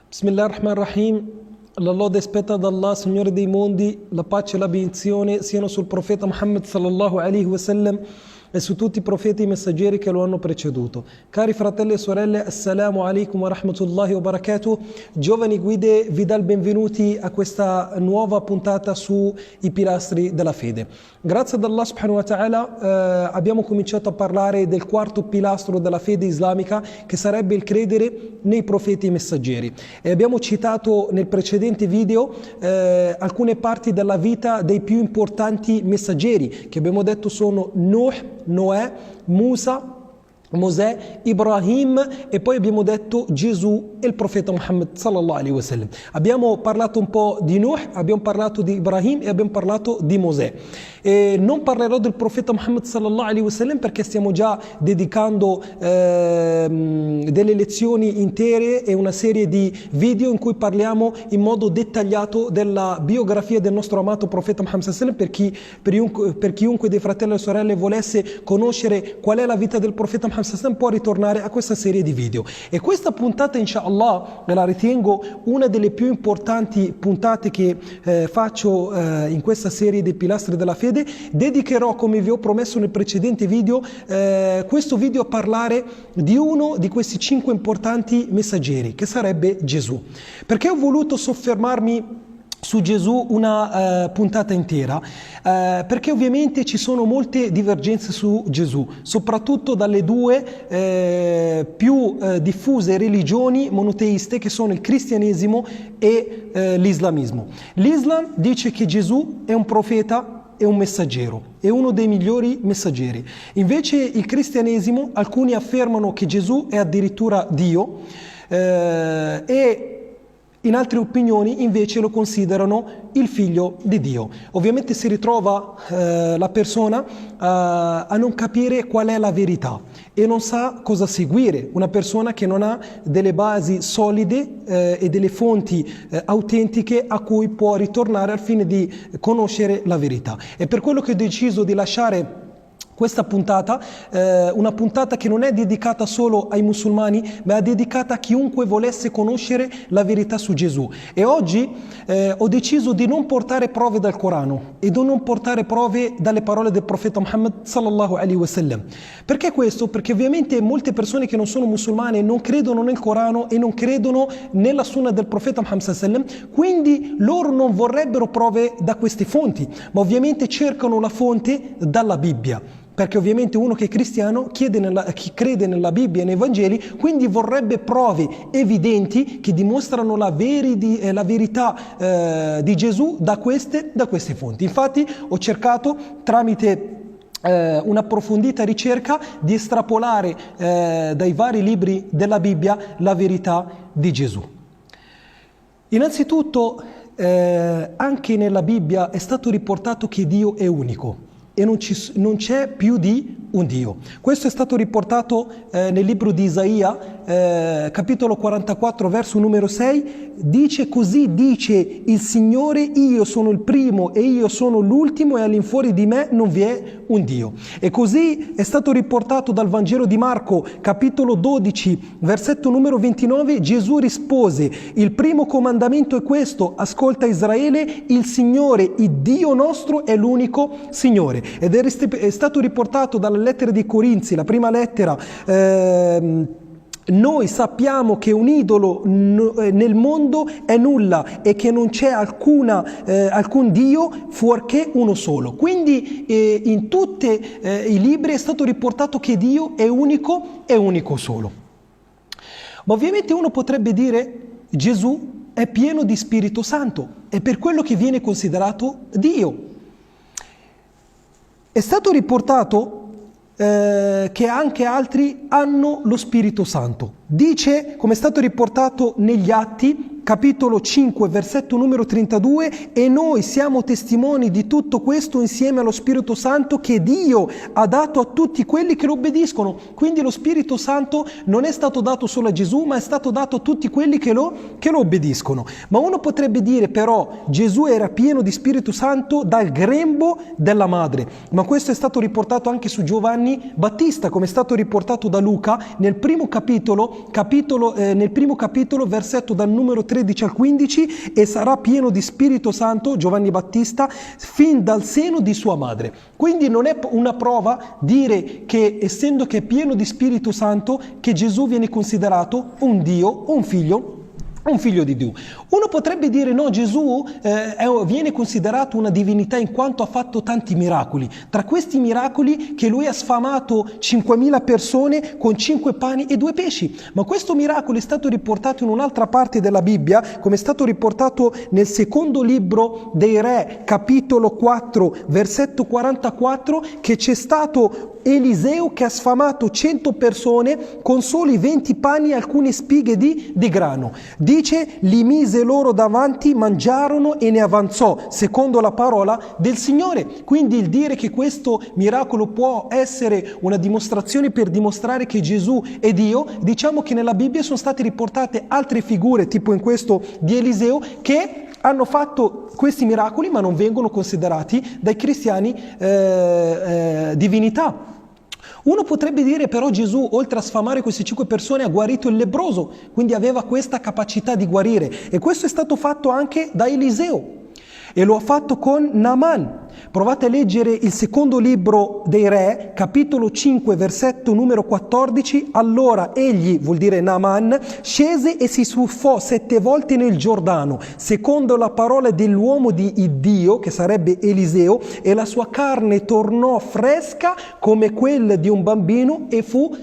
Bismillah ar-Rahman ar-Rahim. La lode spetta ad Allah, Signore dei mondi, la pace e la benedizione siano sul profeta Muhammad sallallahu alaihi wasallam e su tutti i profeti e i messaggeri che lo hanno preceduto. Cari fratelli e sorelle, assalamu alaikum wa rahmatullahi wa barakatuh. Giovani guide, vi dà il benvenuti a questa nuova puntata sui pilastri della fede. Grazie ad Allah subhanahu wa ta'ala abbiamo cominciato a parlare del quarto pilastro della fede islamica, che sarebbe il credere nei profeti e messaggeri. E abbiamo citato nel precedente video alcune parti della vita dei più importanti messaggeri, che abbiamo detto sono Nuh, Noè, Musa, Mosè, Ibrahim e poi abbiamo detto Gesù e il profeta Muhammad sallallahu alaihi wasallam. Abbiamo parlato un po' di Nuh, abbiamo parlato di Ibrahim e abbiamo parlato di Mosè. E non parlerò del profeta Muhammad sallallahu alaihi wasallam perché stiamo già dedicando delle lezioni intere e una serie di video in cui parliamo in modo dettagliato della biografia del nostro amato profeta Muhammad sallallahu alaihi wasallam. Per chiunque dei fratelli e sorelle volesse conoscere qual è la vita del profeta Muhammad può ritornare a questa serie di video. E questa puntata inshallah me la ritengo una delle più importanti puntate che faccio in questa serie dei pilastri della fede. Dedicherò, come vi ho promesso nel precedente video, questo video a parlare di uno di questi 5 importanti messaggeri, che sarebbe Gesù. Perché ho voluto soffermarmi su Gesù una puntata intera? Perché ovviamente ci sono molte divergenze su Gesù, soprattutto dalle due più diffuse religioni monoteiste, che sono il cristianesimo e l'islamismo. L'Islam dice che Gesù è un profeta e un messaggero, è uno dei migliori messaggeri. Invece il cristianesimo, alcuni affermano che Gesù è addirittura Dio e in altre opinioni invece lo considerano il figlio di Dio. Ovviamente si ritrova la persona a non capire qual è la verità e non sa cosa seguire, una persona che non ha delle basi solide e delle fonti autentiche a cui può ritornare al fine di conoscere la verità. È per quello che ho deciso di lasciare questa puntata, una puntata che non è dedicata solo ai musulmani, ma è dedicata a chiunque volesse conoscere la verità su Gesù. E oggi ho deciso di non portare prove dal Corano e di non portare prove dalle parole del profeta Muhammad sallallahu alaihi wasallam. Perché questo? Perché ovviamente molte persone che non sono musulmane non credono nel Corano e non credono nella sunna del profeta Muhammad sallallahu alaihi wasallam, quindi loro non vorrebbero prove da queste fonti, ma ovviamente cercano la fonte dalla Bibbia. Perché ovviamente uno che è cristiano crede nella Bibbia e nei Vangeli, quindi vorrebbe prove evidenti che dimostrano la verità di Gesù da queste fonti. Infatti ho cercato, tramite un'approfondita ricerca, di estrapolare dai vari libri della Bibbia la verità di Gesù. Innanzitutto anche nella Bibbia è stato riportato che Dio è unico e non c'è più di un Dio. Questo è stato riportato nel libro di Isaia, capitolo 44, verso numero 6, dice: così dice il Signore, io sono il primo e io sono l'ultimo e all'infuori di me non vi è un Dio. E così è stato riportato dal Vangelo di Marco, capitolo 12, versetto numero 29, Gesù rispose: il primo comandamento è questo, ascolta Israele, il Signore, il Dio nostro è l'unico Signore. Ed è stato riportato dalla lettera dei Corinzi, la prima lettera, noi sappiamo che un idolo nel mondo è nulla e che non c'è alcun Dio fuorché uno solo. Quindi in tutti i libri è stato riportato che Dio è unico solo. Ma ovviamente uno potrebbe dire: Gesù è pieno di Spirito Santo, è per quello che viene considerato Dio. È stato riportato che anche altri hanno lo Spirito Santo. Dice, come è stato riportato negli Atti, capitolo 5, versetto numero 32, e noi siamo testimoni di tutto questo insieme allo Spirito Santo che Dio ha dato a tutti quelli che lo obbediscono. Quindi lo Spirito Santo non è stato dato solo a Gesù, ma è stato dato a tutti quelli che lo obbediscono. Ma uno potrebbe dire però Gesù era pieno di Spirito Santo dal grembo della madre, ma questo è stato riportato anche su Giovanni Battista, come è stato riportato da Luca nel primo capitolo, versetto dal numero 13 al 15, e sarà pieno di Spirito Santo, Giovanni Battista, fin dal seno di sua madre. Quindi non è una prova dire che, essendo che è pieno di Spirito Santo, che Gesù viene considerato un Dio o un figlio di Dio. Uno potrebbe dire no, Gesù viene considerato una divinità in quanto ha fatto tanti miracoli. Tra questi miracoli che lui ha sfamato 5.000 persone con 5 pani e 2 pesci. Ma questo miracolo è stato riportato in un'altra parte della Bibbia, come è stato riportato nel secondo libro dei Re, capitolo 4, versetto 44, che c'è stato Eliseo che ha sfamato 100 persone con soli 20 pani e alcune spighe di grano. Dice, li mise loro davanti, mangiarono e ne avanzò, secondo la parola del Signore. Quindi il dire che questo miracolo può essere una dimostrazione per dimostrare che Gesù è Dio, diciamo che nella Bibbia sono state riportate altre figure, tipo in questo di Eliseo, che hanno fatto questi miracoli ma non vengono considerati dai cristiani divinità. Uno potrebbe dire però Gesù, oltre a sfamare queste 5 persone, ha guarito il lebbroso, quindi aveva questa capacità di guarire, e questo è stato fatto anche da Eliseo e lo ha fatto con Naaman. Provate a leggere il secondo libro dei Re, capitolo 5, versetto numero 14. Allora egli, vuol dire Naaman, scese e si tuffò 7 volte nel Giordano, secondo la parola dell'uomo di Dio, che sarebbe Eliseo, e la sua carne tornò fresca come quella di un bambino e fu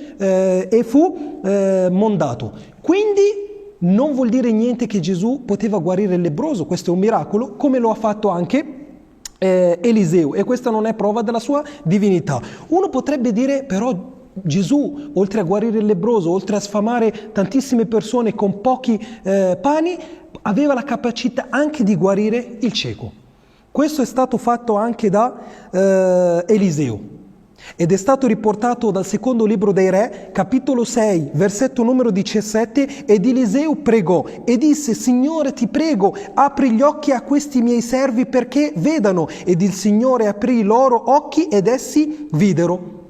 mondato. Quindi non vuol dire niente che Gesù poteva guarire il lebbroso, questo è un miracolo, come lo ha fatto anche Eliseo, e questa non è prova della sua divinità. Uno potrebbe dire però Gesù, oltre a guarire il lebbroso, oltre a sfamare tantissime persone con pochi pani, aveva la capacità anche di guarire il cieco. Questo è stato fatto anche da Eliseo. Ed è stato riportato dal secondo libro dei Re, capitolo 6, versetto numero 17, ed Eliseo pregò e disse, Signore ti prego, apri gli occhi a questi miei servi perché vedano. Ed il Signore aprì i loro occhi ed essi videro.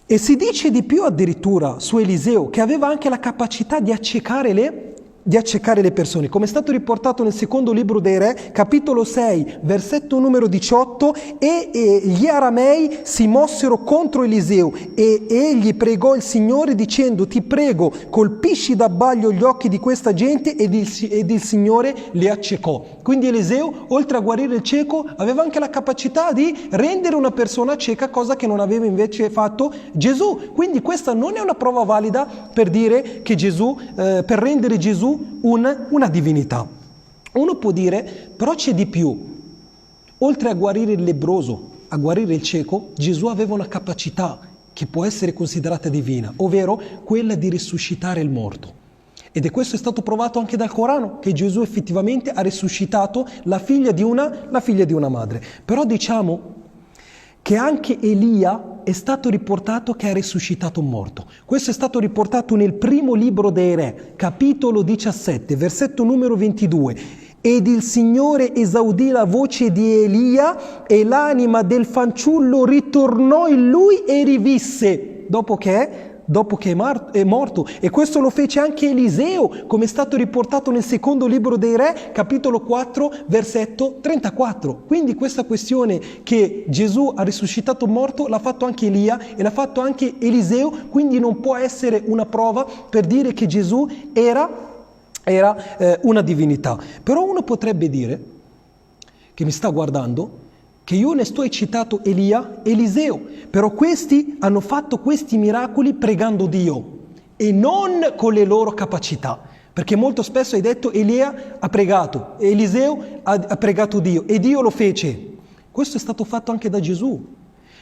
E si dice di più addirittura su Eliseo, che aveva anche la capacità di accecare le persone, come è stato riportato nel secondo libro dei Re, capitolo 6, versetto numero 18, e gli aramei si mossero contro Eliseo e egli pregò il Signore dicendo, ti prego, colpisci d'abbaglio gli occhi di questa gente, ed il Signore li accecò. Quindi Eliseo, oltre a guarire il cieco, aveva anche la capacità di rendere una persona cieca, cosa che non aveva invece fatto Gesù. Quindi questa non è una prova valida per dire che Gesù, per rendere Gesù una divinità. Uno può dire, però c'è di più. Oltre a guarire il lebbroso, a guarire il cieco, Gesù aveva una capacità che può essere considerata divina, ovvero quella di risuscitare il morto. Ed è questo è stato provato anche dal Corano, che Gesù effettivamente ha risuscitato la figlia di una madre. Però diciamo che anche Elia è stato riportato che ha risuscitato un morto. Questo è stato riportato nel primo libro dei Re, capitolo 17, versetto numero 22. Ed il Signore esaudì la voce di Elia e l'anima del fanciullo ritornò in lui e rivisse dopo che è morto. E questo lo fece anche Eliseo, come è stato riportato nel secondo libro dei Re, capitolo 4, versetto 34. Quindi questa questione che Gesù ha risuscitato un morto l'ha fatto anche Elia e l'ha fatto anche Eliseo, quindi non può essere una prova per dire che Gesù era una divinità. Però uno potrebbe dire, che mi sta guardando, che io ne sto citato Eliseo, però questi hanno fatto questi miracoli pregando Dio e non con le loro capacità, perché molto spesso hai detto Elia ha pregato, Eliseo ha pregato Dio e Dio lo fece. Questo è stato fatto anche da Gesù.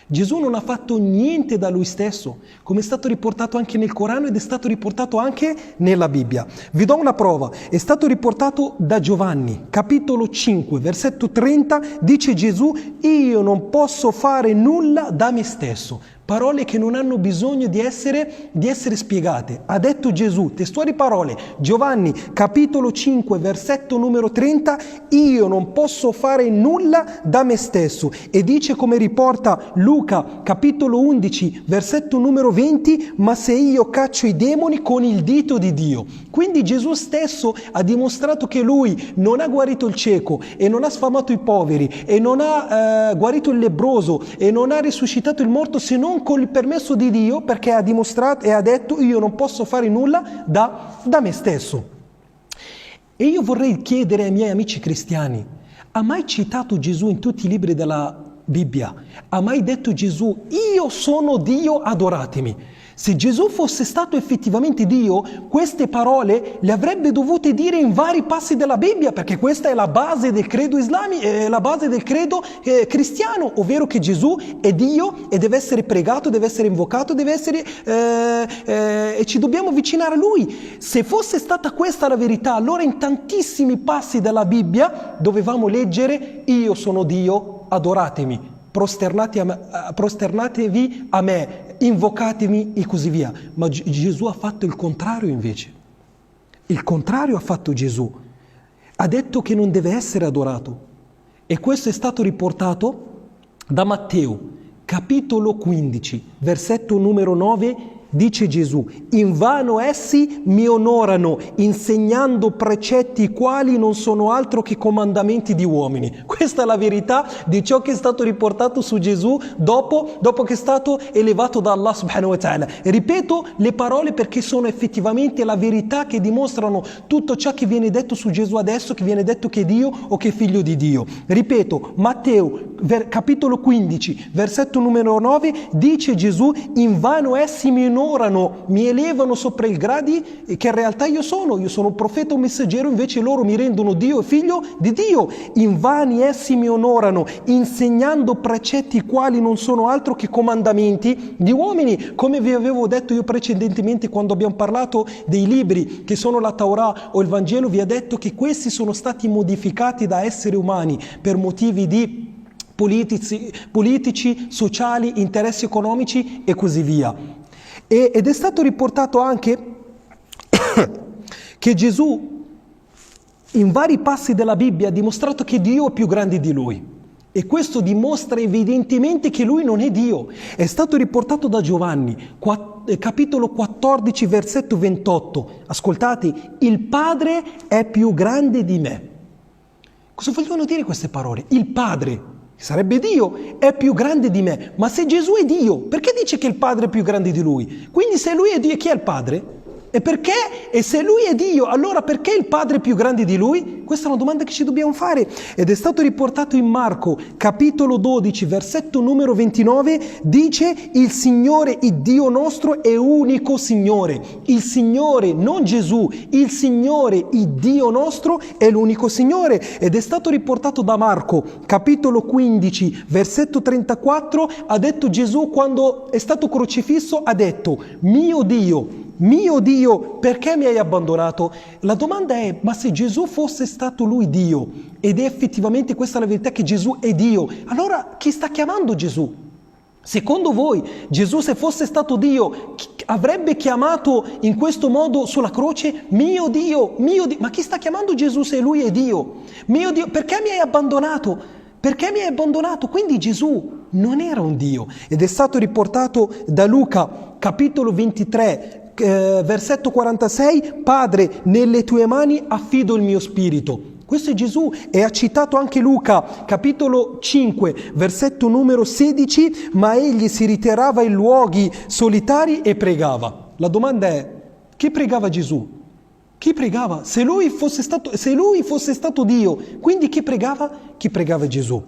Gesù non ha fatto niente da lui stesso, come è stato riportato anche nel Corano ed è stato riportato anche nella Bibbia. Vi do una prova, è stato riportato da Giovanni, capitolo 5, versetto 30, dice Gesù: io non posso fare nulla da me stesso. Parole che non hanno bisogno di essere spiegate. Ha detto Gesù, testuali parole, Giovanni, capitolo 5, versetto numero 30, io non posso fare nulla da me stesso. E dice, come riporta Luca, capitolo 11, versetto numero 20, ma se io caccio i demoni con il dito di Dio. Quindi Gesù stesso ha dimostrato che lui non ha guarito il cieco e non ha sfamato i poveri e non ha guarito il lebbroso e non ha risuscitato il morto se non con il permesso di Dio, perché ha dimostrato e ha detto: io non posso fare nulla da me stesso. E io vorrei chiedere ai miei amici cristiani: ha mai citato Gesù in tutti i libri della Bibbia? Ha mai detto Gesù: io sono Dio, adoratemi? Se Gesù fosse stato effettivamente Dio, queste parole le avrebbe dovute dire in vari passi della Bibbia, perché questa è la base del credo islamico, è la base del credo cristiano, ovvero che Gesù è Dio e deve essere pregato, deve essere invocato, deve essere e ci dobbiamo avvicinare a Lui. Se fosse stata questa la verità, allora in tantissimi passi della Bibbia dovevamo leggere: io sono Dio, adoratemi, prosternatevi a me, invocatemi e così via. Ma Gesù ha fatto il contrario invece. Il contrario ha fatto Gesù. Ha detto che non deve essere adorato. E questo è stato riportato da Matteo, capitolo 15, versetto numero 9. Dice Gesù: invano essi mi onorano, insegnando precetti quali non sono altro che comandamenti di uomini. Questa è la verità di ciò che è stato riportato su Gesù dopo che è stato elevato da Allah subhanahu wa ta'ala. Ripeto le parole perché sono effettivamente la verità che dimostrano tutto ciò che viene detto su Gesù adesso, che viene detto che è Dio o che è figlio di Dio. Ripeto, Matteo, capitolo 15, versetto numero 9, dice Gesù: invano essi mi onorano, mi elevano sopra i gradi che in realtà io sono un profeta, un messaggero, invece loro mi rendono Dio e figlio di Dio. Invani essi mi onorano, insegnando precetti quali non sono altro che comandamenti di uomini. Come vi avevo detto io precedentemente quando abbiamo parlato dei libri che sono la Torah o il Vangelo, vi ho detto che questi sono stati modificati da esseri umani per motivi di politici, sociali, interessi economici e così via. Ed è stato riportato anche che Gesù in vari passi della Bibbia ha dimostrato che Dio è più grande di lui, e questo dimostra evidentemente che lui non è Dio. È stato riportato da Giovanni, capitolo 14, versetto 28. Ascoltate: il Padre è più grande di me. Cosa vogliono dire queste parole? Il Padre, che sarebbe Dio, è più grande di me. Ma se Gesù è Dio, perché dice che il Padre è più grande di lui? Quindi se lui è Dio, chi è il Padre? E perché? E se lui è Dio, allora perché il Padre è più grande di lui? Questa è una domanda che ci dobbiamo fare. Ed è stato riportato in Marco, capitolo 12, versetto numero 29, dice: il Signore, il Dio nostro, è unico Signore. Il Signore, non Gesù, il Signore, il Dio nostro, è l'unico Signore. Ed è stato riportato da Marco, capitolo 15, versetto 34, ha detto Gesù quando è stato crocifisso, ha detto: mio Dio, perché mi hai abbandonato? La domanda è: ma se Gesù fosse stato lui Dio, ed è effettivamente questa la verità che Gesù è Dio, allora chi sta chiamando Gesù? Secondo voi Gesù, se fosse stato Dio, avrebbe chiamato in questo modo sulla croce: mio Dio, ma chi sta chiamando Gesù se lui è Dio? Mio Dio, perché mi hai abbandonato? Perché mi hai abbandonato? Quindi Gesù non era un Dio. Ed è stato riportato da Luca, capitolo 23, versetto 46: Padre, nelle tue mani affido il mio spirito. Questo è Gesù. E ha citato anche Luca, capitolo 5, versetto numero 16: ma egli si ritirava in luoghi solitari e pregava. La domanda è: chi pregava Gesù? Chi pregava? Se lui fosse stato Dio, quindi chi pregava? Chi pregava Gesù.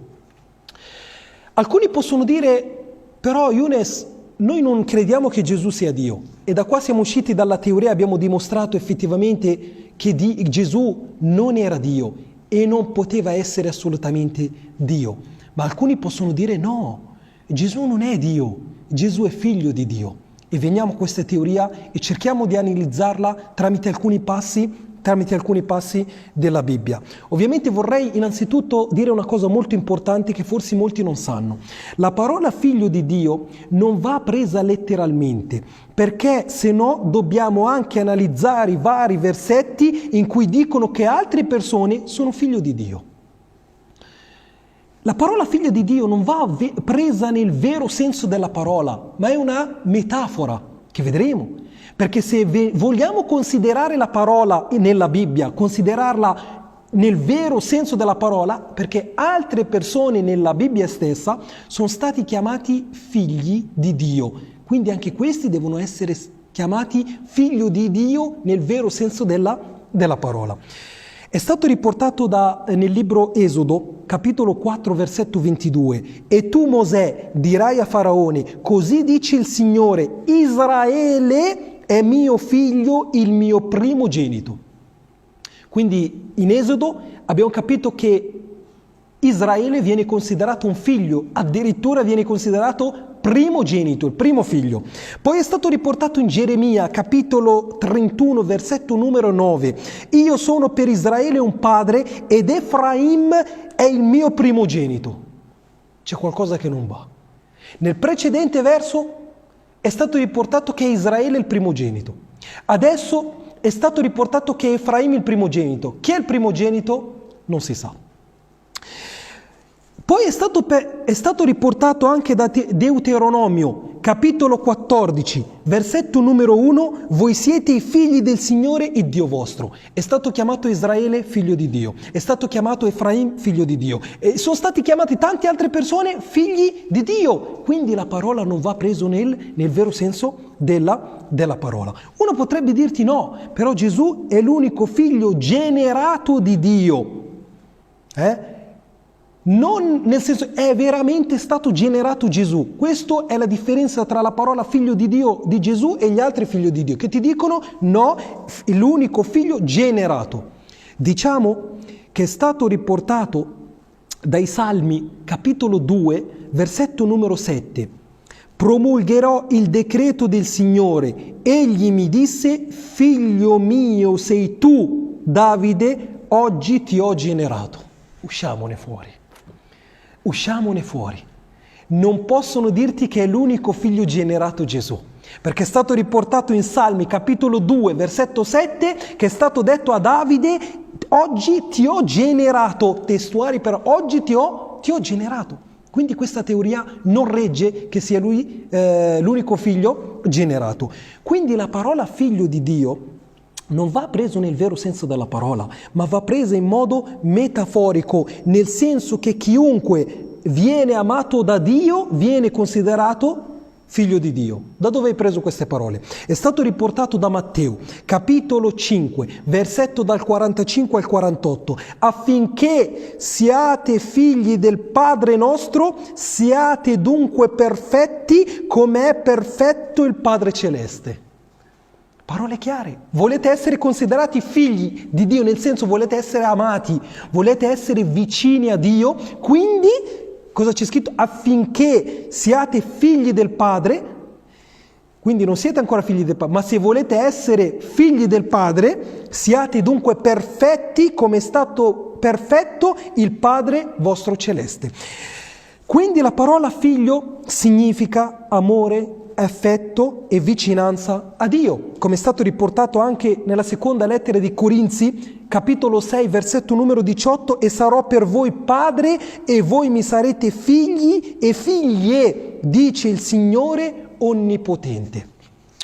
Alcuni possono dire: però Younes, noi non crediamo che Gesù sia Dio. E da qua siamo usciti dalla teoria, abbiamo dimostrato effettivamente che Gesù non era Dio e non poteva essere assolutamente Dio. Ma alcuni possono dire: no, Gesù non è Dio, Gesù è figlio di Dio. E veniamo a questa teoria e cerchiamo di analizzarla tramite alcuni passi della Bibbia. Ovviamente vorrei innanzitutto dire una cosa molto importante che forse molti non sanno. La parola figlio di Dio non va presa letteralmente, perché se no dobbiamo anche analizzare i vari versetti in cui dicono che altre persone sono figlio di Dio. La parola figlio di Dio non va presa nel vero senso della parola, ma è una metafora che vedremo. Perché se vogliamo considerare la parola nella Bibbia, considerarla nel vero senso della parola, perché altre persone nella Bibbia stessa sono stati chiamati figli di Dio. Quindi anche questi devono essere chiamati figlio di Dio nel vero senso della parola. È stato riportato nel libro Esodo, capitolo 4, versetto 22. E tu, Mosè, dirai a Faraone, così dice il Signore, Israele è mio figlio, il mio primogenito. Quindi in Esodo abbiamo capito che Israele viene considerato un figlio, addirittura viene considerato primogenito, il primo figlio. Poi è stato riportato in Geremia, capitolo 31, versetto numero 9. Io sono per Israele un padre ed Efraim è il mio primogenito. C'è qualcosa che non va. Nel precedente verso è stato riportato che Israele è il primogenito. Adesso è stato riportato che Efraim è il primogenito. Chi è il primogenito? Non si sa. Poi è stato riportato anche da Deuteronomio, capitolo 14, versetto numero 1, voi siete i figli del Signore il Dio vostro. È stato chiamato Israele figlio di Dio, è stato chiamato Efraim figlio di Dio, e sono stati chiamati tante altre persone figli di Dio. Quindi la parola non va preso nel vero senso della parola. Uno potrebbe dirti no, però Gesù è l'unico figlio generato di Dio. Non nel senso è veramente stato generato Gesù. Questa è la differenza tra la parola figlio di Dio di Gesù e gli altri figli di Dio che ti dicono no, è l'unico figlio generato. Diciamo che è stato riportato dai Salmi capitolo 2 versetto numero 7. Promulgherò il decreto del Signore. Egli mi disse, figlio mio sei tu, Davide, oggi ti ho generato. Usciamone fuori. Non possono dirti che è l'unico figlio generato Gesù, perché è stato riportato in Salmi capitolo 2 versetto 7 che è stato detto a Davide, oggi ti ho generato, testuali però, oggi ti ho generato. Quindi questa teoria non regge che sia lui l'unico figlio generato. Quindi la parola figlio di Dio non va preso nel vero senso della parola, ma va presa in modo metaforico, nel senso che chiunque viene amato da Dio viene considerato figlio di Dio. Da dove hai preso queste parole? È stato riportato da Matteo, capitolo 5, versetto dal 45 al 48. Affinché siate figli del Padre nostro, siate dunque perfetti come è perfetto il Padre Celeste. Parole chiare. Volete essere considerati figli di Dio, nel senso volete essere amati, volete essere vicini a Dio, quindi cosa c'è scritto? Affinché siate figli del Padre, quindi non siete ancora figli del Padre, ma se volete essere figli del Padre, siate dunque perfetti come è stato perfetto il Padre vostro celeste. Quindi la parola figlio significa amore, affetto e vicinanza a Dio, come è stato riportato anche nella seconda lettera di Corinzi, capitolo 6, versetto numero 18, e sarò per voi padre e voi mi sarete figli e figlie, dice il Signore Onnipotente.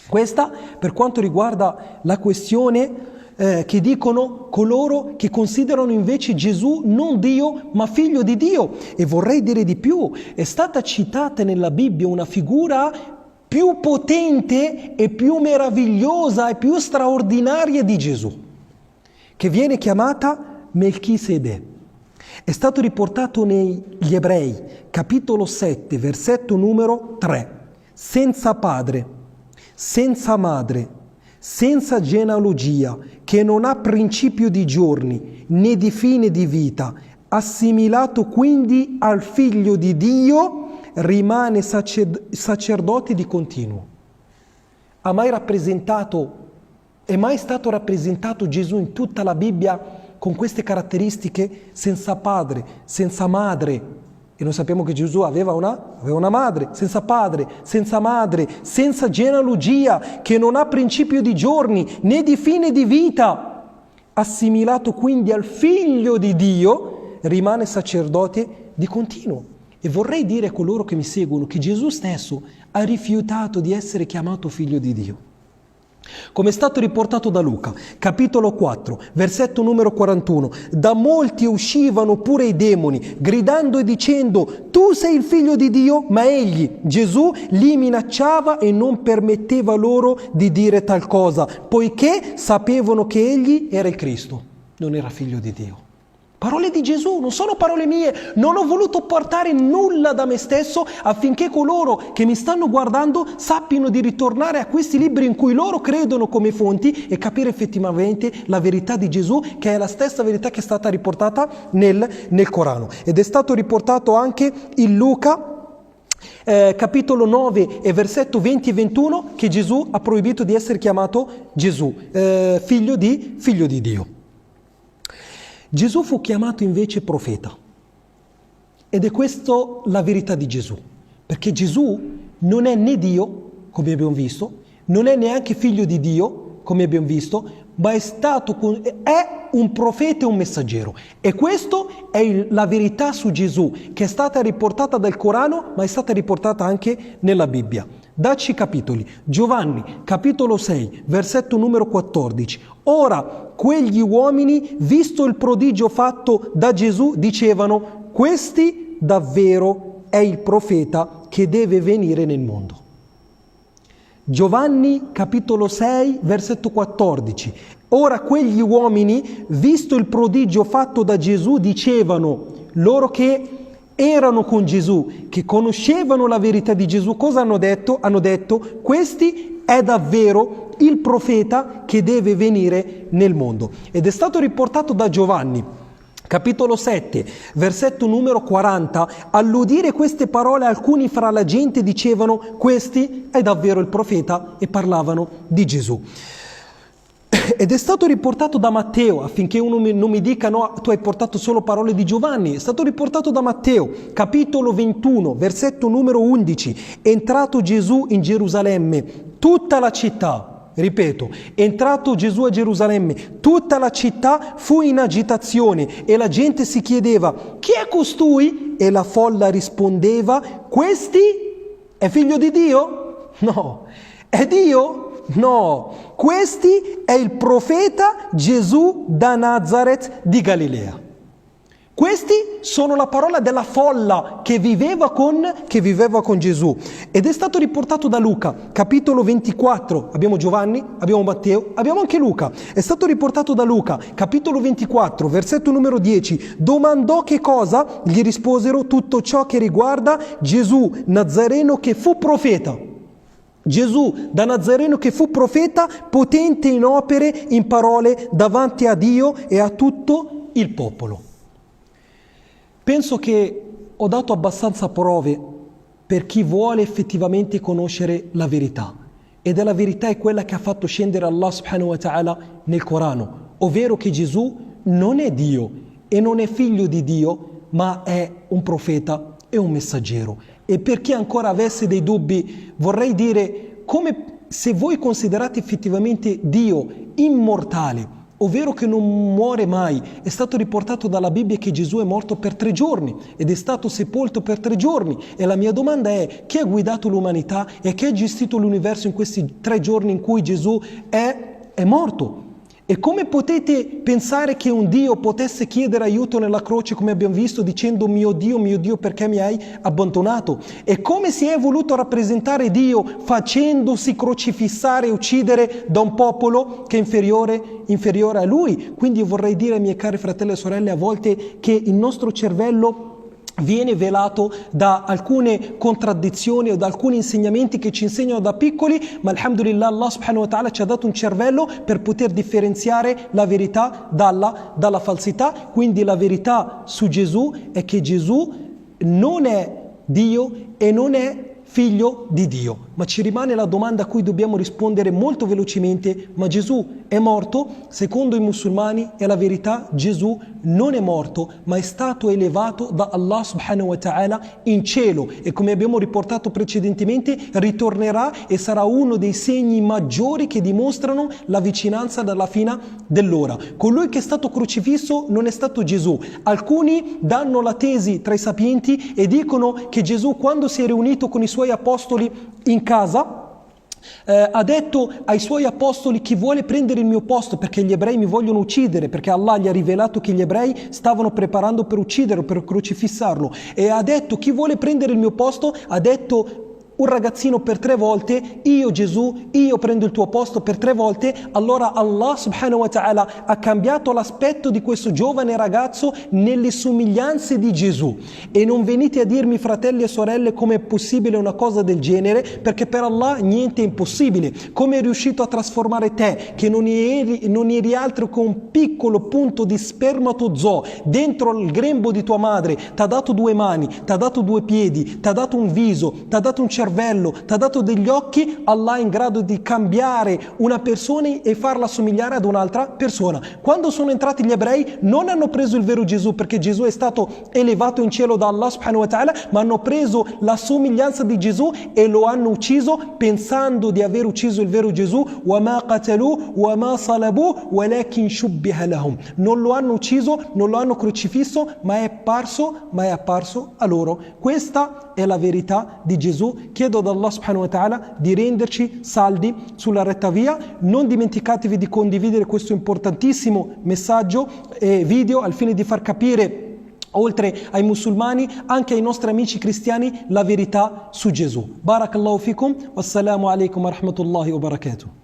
Questa per quanto riguarda la questione che dicono coloro che considerano invece Gesù non Dio ma figlio di Dio. E vorrei dire di più, è stata citata nella Bibbia una figura più potente e più meravigliosa e più straordinaria di Gesù, che viene chiamata Melchizedè. È stato riportato negli Ebrei, capitolo 7, versetto numero 3. Senza padre, senza madre, senza genealogia, che non ha principio di giorni, né di fine di vita, assimilato quindi al Figlio di Dio, rimane sacerdote di continuo. È mai stato rappresentato Gesù in tutta la Bibbia con queste caratteristiche, senza padre, senza madre? E noi sappiamo che Gesù aveva una madre, senza padre, senza madre, senza genealogia, che non ha principio di giorni né di fine di vita. Assimilato quindi al Figlio di Dio, rimane sacerdote di continuo. E vorrei dire a coloro che mi seguono che Gesù stesso ha rifiutato di essere chiamato Figlio di Dio. Come è stato riportato da Luca, capitolo 4, versetto numero 41, da molti uscivano pure i demoni, gridando e dicendo: tu sei il Figlio di Dio, ma egli, Gesù, li minacciava e non permetteva loro di dire tal cosa, poiché sapevano che egli era il Cristo, non era Figlio di Dio. Parole di Gesù, non sono parole mie. Non ho voluto portare nulla da me stesso affinché coloro che mi stanno guardando sappiano di ritornare a questi libri in cui loro credono come fonti e capire effettivamente la verità di Gesù, che è la stessa verità che è stata riportata nel Corano. Ed è stato riportato anche in Luca, capitolo 9 e versetto 20 e 21, che Gesù ha proibito di essere chiamato Gesù, figlio di Dio. Gesù fu chiamato invece profeta, ed è questa la verità di Gesù, perché Gesù non è né Dio, come abbiamo visto, non è neanche figlio di Dio, come abbiamo visto, ma è un profeta e un messaggero. E questa è la verità su Gesù, che è stata riportata dal Corano, ma è stata riportata anche nella Bibbia. Dacci capitoli. Giovanni, capitolo 6, versetto numero 14. Ora, quegli uomini, visto il prodigio fatto da Gesù, dicevano: questi davvero è il profeta che deve venire nel mondo. Giovanni, capitolo 6, versetto 14. Ora quegli uomini, visto il prodigio fatto da Gesù, dicevano, loro che erano con Gesù, che conoscevano la verità di Gesù, cosa hanno detto? Hanno detto: questi è davvero il profeta che deve venire nel mondo. Ed è stato riportato da Giovanni, capitolo 7, versetto numero 40. All'udire queste parole, alcuni fra la gente dicevano: questi è davvero il profeta, e parlavano di Gesù. Ed è stato riportato da Matteo, affinché uno non mi dica: no, tu hai portato solo parole di Giovanni. È stato riportato da Matteo, capitolo 21, versetto numero 11. Entrato Gesù in Gerusalemme, tutta la città, ripeto, entrato Gesù a Gerusalemme, tutta la città fu in agitazione e la gente si chiedeva: chi è costui? E la folla rispondeva: questi è figlio di Dio? No. È Dio? No, questi è il profeta Gesù da Nazaret di Galilea. Questi sono la parola della folla che viveva con Gesù. Ed è stato riportato da Luca, capitolo 24. Abbiamo Giovanni, abbiamo Matteo, abbiamo anche Luca. È stato riportato da Luca, capitolo 24, versetto numero 10. Domandò che cosa? Gli risposero: tutto ciò che riguarda Gesù Nazareno, che fu profeta. Gesù da Nazareno, che fu profeta, potente in opere, in parole, davanti a Dio e a tutto il popolo. Penso che ho dato abbastanza prove per chi vuole effettivamente conoscere la verità. Ed la verità è quella che ha fatto scendere Allah subhanahu wa ta'ala nel Corano, ovvero che Gesù non è Dio e non è figlio di Dio, ma è un profeta e un messaggero. E per chi ancora avesse dei dubbi, vorrei dire: come se voi considerate effettivamente Dio immortale, ovvero che non muore mai. È stato riportato dalla Bibbia che Gesù è morto per 3 giorni ed è stato sepolto per 3 giorni. E la mia domanda è: chi ha guidato l'umanità e chi ha gestito l'universo in questi 3 giorni in cui Gesù è morto? E come potete pensare che un Dio potesse chiedere aiuto nella croce, come abbiamo visto, dicendo: mio Dio, perché mi hai abbandonato? E come si è voluto rappresentare Dio facendosi crocifissare e uccidere da un popolo che è inferiore a Lui? Quindi io vorrei dire ai miei cari fratelli e sorelle, a volte che il nostro cervello viene velato da alcune contraddizioni o da alcuni insegnamenti che ci insegnano da piccoli, ma alhamdulillah Allah subhanahu wa ta'ala ci ha dato un cervello per poter differenziare la verità dalla falsità. Quindi la verità su Gesù è che Gesù non è Dio e non è figlio di Dio. Ma ci rimane la domanda a cui dobbiamo rispondere molto velocemente: ma Gesù è morto? Secondo i musulmani è la verità, Gesù non è morto, ma è stato elevato da Allah subhanahu wa ta'ala in cielo e, come abbiamo riportato precedentemente, ritornerà e sarà uno dei segni maggiori che dimostrano la vicinanza dalla fine dell'ora. Colui che è stato crocifisso non è stato Gesù. Alcuni danno la tesi tra i sapienti e dicono che Gesù, quando si è riunito con i suoi apostoli in casa, ha detto ai suoi apostoli: chi vuole prendere il mio posto, perché gli ebrei mi vogliono uccidere, perché Allah gli ha rivelato che gli ebrei stavano preparando per ucciderlo, per crocifissarlo, e ha detto: chi vuole prendere il mio posto? Ha detto un ragazzino per 3 volte: io Gesù, io prendo il tuo posto, per 3 volte. Allora Allah subhanahu wa ta'ala ha cambiato l'aspetto di questo giovane ragazzo nelle somiglianze di Gesù. E non venite a dirmi, fratelli e sorelle, come è possibile una cosa del genere, perché per Allah niente è impossibile. Come è riuscito a trasformare te, che non eri altro che un piccolo punto di spermatozoo dentro il grembo di tua madre, ti ha dato 2 mani, ti ha dato 2 piedi, ti ha dato un viso, ti ha dato un cervello, ti ha dato degli occhi. Allah è in grado di cambiare una persona e farla somigliare ad un'altra persona. Quando sono entrati gli ebrei non hanno preso il vero Gesù, perché Gesù è stato elevato in cielo da Allah subhanahu wa ta'ala, ma hanno preso la somiglianza di Gesù e lo hanno ucciso pensando di aver ucciso il vero Gesù. وَمَا قَتَلُوا وَمَا صَلَبُوا وَلَكِنْ شُبِّهَ لَهُمْ. Non lo hanno ucciso, non lo hanno crocifisso, ma è apparso a loro. Questa è la verità di Gesù. Chiedo ad Allah subhanahu wa ta'ala di renderci saldi sulla retta via. Non dimenticatevi di condividere questo importantissimo messaggio e video al fine di far capire, oltre ai musulmani, anche ai nostri amici cristiani, la verità su Gesù. Barakallahu fikum, wassalamu alaikum wa rahmatullahi wa barakatuh.